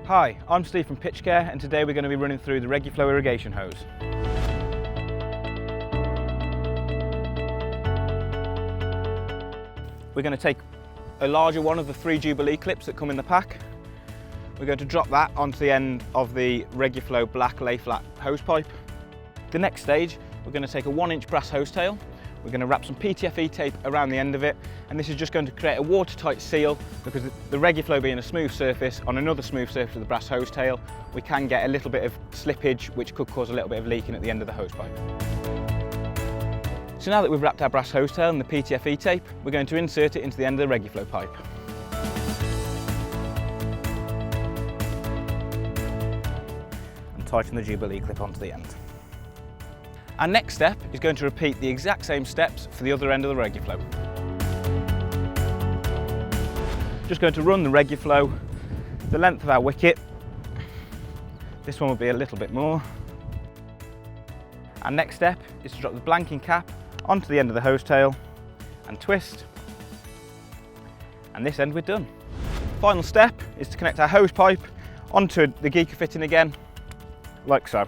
Hi, I'm Steve from Pitch Care, and today we're going to be running through the Reguflow irrigation hose. We're going to take a larger one of the 3 Jubilee clips that come in the pack. We're going to drop that onto the end of the Reguflow black layflat hose pipe. The next stage, we're going to take a 1-inch brass hose tail. We're going to wrap some PTFE tape around the end of it, and this is just going to create a watertight seal, because the Reguflow being a smooth surface on another smooth surface of the brass hose tail, we can get a little bit of slippage which could cause a little bit of leaking at the end of the hose pipe. So now that we've wrapped our brass hose tail and the PTFE tape, we're going to insert it into the end of the Reguflow pipe. And tighten the Jubilee clip onto the end. Our next step is going to repeat the exact same steps for the other end of the Reguflow. Just going to run the Reguflow the length of our wicket. This one will be a little bit more. Our next step is to drop the blanking cap onto the end of the hose tail and twist. And this end we're done. Final step is to connect our hose pipe onto the geeker fitting again, like so.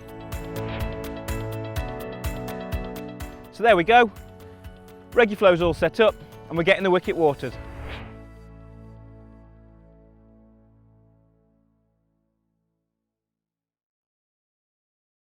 So there we go, Reguflow's all set up and we're getting the wicket watered.